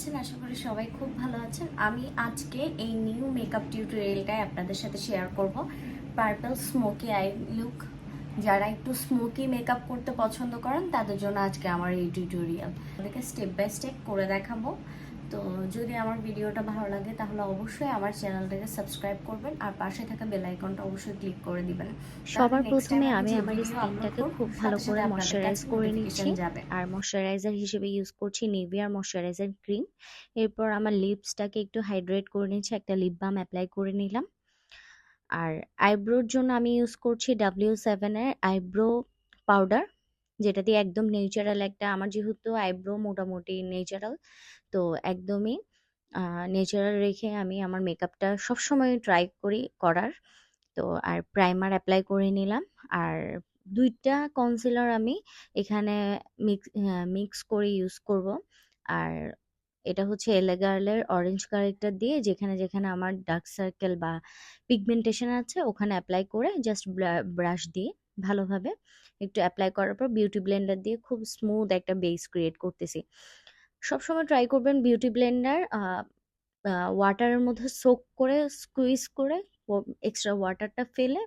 আছেন? আশা করি সবাই খুব ভালো আছেন। আমি আজকে এই নিউ মেকআপ টিউটোরিয়ালটাই আপনাদের সাথে শেয়ার করব। Purple smoky I look. যারা একটু স্মোকি মেকআপ করতে পছন্দ করেন তাদের জন্য আজকে আমার এই টিউটোরিয়াল। আপনাদেরকে স্টেপ বাই স্টেপ করে দেখাবো। তো যদি আমার ভিডিওটা ভালো লাগে তাহলে অবশ্যই আমার চ্যানেলটাকে সাবস্ক্রাইব করবেন আর পাশে থাকা বেল আইকনটা অবশ্যই ক্লিক করে দিবেন। তাহলে সবার নেক্সট টাইম প্রথমে আমি আমি যে আমার ভিডিও আপলোড স্কিনটাকে করব খুব ভালো সাথে সাথে করে আপনাদের ময়শ্চারাইজ কাছে করে নোটিফিকেশন নিচ্ছি। যাবে। আর ময়শ্চারাইজার হিসেবে ইউজ করছি নিভিয়ার ময়শ্চারাইজার ক্রিম। এরপর আমার লিপসটাকে একটু হাইড্রেট করে নিচ্ছি, একটা লিপ বাম অ্যাপ্লাই করে নিলাম। আর আইব্রোর জন্য আমি ইউজ করছি W7 এর আইব্রো পাউডার, যেটা দিয়ে একদম ন্যাচারাল একটা, আমার যেহেতু আইব্রো মোটামুটি ন্যাচারাল, তো একদমই ন্যাচারাল রেখে আমি আমার মেকআপটা সবসময় ট্রাই করি করার। তো আর প্রাইমার অ্যাপ্লাই করে নিলাম। আর ২ টা কনসিলার আমি এখানে মিক্স করে ইউজ করব। আর এটা হচ্ছে এলে গার্লের অরেঞ্জ কারেক্টার দিয়ে যেখানে আমার ডার্ক সার্কেল বা পিগমেন্টেশন আছে ওখানে অ্যাপ্লাই করে জাস্ট ব্রাশ দিয়ে ভালোভাবে একটু অ্যাপ্লাই করার পর বিউটি ব্লেন্ডার দিয়ে খুব স্মুথ একটা বেস ক্রিয়েট করতেছি। সবসময় ট্রাই করবেন বিউটি ব্লেন্ডার ওয়াটারের মধ্যে সোক করে স্কুইজ করে এক্সট্রা ওয়াটারটা ফেলে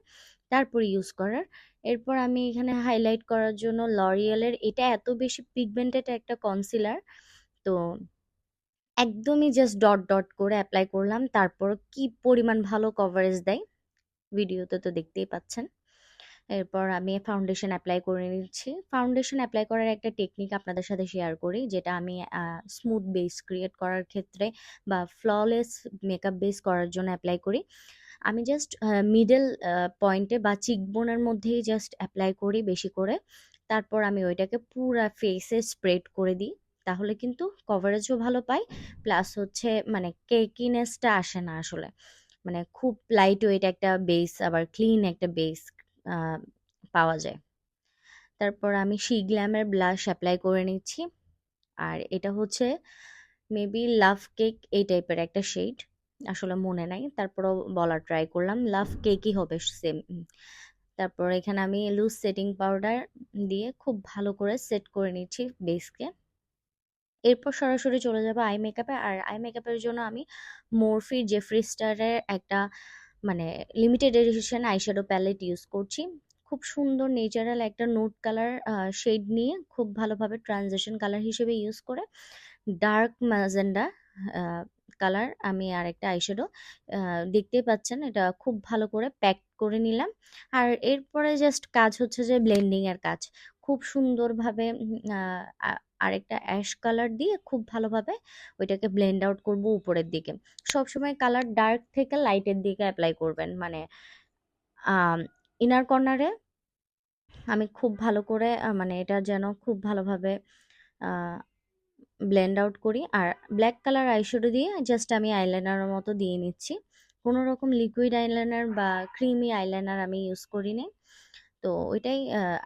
তারপর ইউজ করার। এরপর আমি এখানে হাইলাইট করার জন্য লরিয়েলের, এটা এত বেশি পিগমেন্টেড একটা কনসিলার, তো একদমই জাস্ট ডট ডট করে অ্যাপ্লাই করলাম। তারপর কি পরিমাণ ভালো কভারেজ দেয় ভিডিওতে তো দেখতেই পাচ্ছেন। এরপর আমি ফাউন্ডেশন অ্যাপ্লাই করে নিচ্ছি। ফাউন্ডেশন অ্যাপ্লাই করার একটা টেকনিক আপনাদের সাথে শেয়ার করি, যেটা আমি স্মুথ বেস ক্রিয়েট করার ক্ষেত্রে বা ফ্ললেস মেকআপ বেস করার জন্য অ্যাপ্লাই করি। আমি জাস্ট মিডল পয়েন্টে বা চিকবোনের মধ্যেই জাস্ট অ্যাপ্লাই করি বেশি করে। তারপর আমি ওইটাকে পুরা ফেসে স্প্রেড করে দিই। তাহলে কিন্তু কভারেজও ভালো পাই, প্লাস হচ্ছে মানে কেকিনেসটা আসে না আসলে। মানে খুব লাইট ওয়েট একটা বেস, আবার ক্লিন একটা বেস পাওয়া যায়। তারপর আমি গ্ল্যামের ব্লাশ অ্যাপ্লাই করে নিচ্ছি। আর এটা হচ্ছে মেবি লাভ কেক এই টাইপের একটা শেড, আসলে মনে নাই, তারপরও বলার ট্রাই করলাম, লাভ কেকই হবে সেম। তারপর এখানে আমি লুজ সেটিং পাউডার দিয়ে খুব ভালো করে সেট করে নিচ্ছি বেসকে। এরপর সরাসরি চলে যাবো আই মেকআপে। আর আই মেকআপের জন্য আমি মোরফি জেফ্রি স্টারের একটা মানে limited edition eyeshadow palette use করছি। খুব সুন্দর ন্যাচারাল একটা নোট কালার শেড নিয়ে খুব ভালোভাবে ট্রানজিশন কালার হিসেবে ইউজ করে ডার্ক ম্যাজেন্ডা কালার আমি আরেকটা আইশ্যাডো দেখতেই পাচ্ছেন, এটা খুব ভালো করে প্যাক করে নিলাম। আর এরপরে জাস্ট কাজ হচ্ছে যে ব্লেন্ডিং এর কাজ। খুব সুন্দরভাবে আরেকটা অ্যাশ কালার দিয়ে খুব ভালোভাবে ওইটাকে ব্লেন্ড আউট করব উপরের দিকে। সবসময় কালার ডার্ক থেকে লাইটের দিকে অ্যাপ্লাই করবেন, মানে ইনার কর্নারে আমি খুব ভালো করে মানে এটা যেন খুব ভালোভাবে ব্লেন্ড আউট করি। আর ব্ল্যাক কালার আইশ্যাডো দিয়ে জাস্ট আমি আইলাইনারের মতো দিয়ে নিচ্ছি। কোনো রকম লিকুইড আইলাইনার বা ক্রিমি আইলাইনার আমি ইউজ করিনি। তো ওইটাই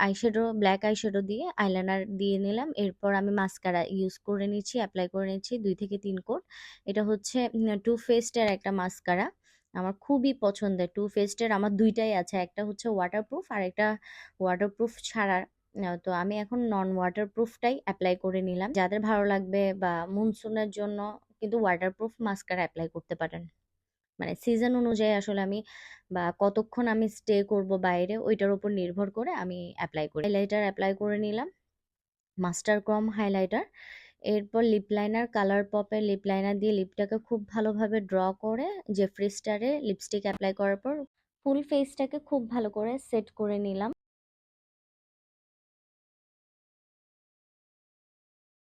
আইশ্যাডো, ব্ল্যাক আইশ্যাডো দিয়ে আইলাইনার দিয়ে নিলাম। এরপর আমি মাস্কারা ইউজ করে নিচ্ছি, অ্যাপ্লাই করে নিচ্ছি ২ থেকে ৩ কোট। এটা হচ্ছে টু ফেস্টের একটা মাস্কারা, আমার খুবই পছন্দের। টু ফেস্টের আমার ২ টাই আছে, একটা হচ্ছে ওয়াটারপ্রুফ আর একটা ওয়াটারপ্রুফ ছাড়া। তো আমি এখন নন ওয়াটারপ্রুফটাই অ্যাপ্লাই করে নিলাম। যাদের ভালো লাগবে বা মনসুনের জন্য কিন্তু ওয়াটারপ্রুফ মাস্কারা অ্যাপ্লাই করতে পারেন। মানে সিজন অনুযায়ী আসলে আমি বা কতক্ষণ আমি স্টে করব বাইরে ওইটার উপর নির্ভর করে আমি অ্যাপ্লাই করি। হাইলাইটার অ্যাপ্লাই করে নিলাম, মাস্টার ক্রম হাইলাইটার। এরপর লিপ লাইনার, কালার পপের লিপ লাইনার দিয়ে লিপটাকে খুব ভালোভাবে ড্র করে জেফ্রি স্টারে লিপস্টিক অ্যাপ্লাই করার পর ফুল ফেসটাকে খুব ভালো করে সেট করে নিলাম।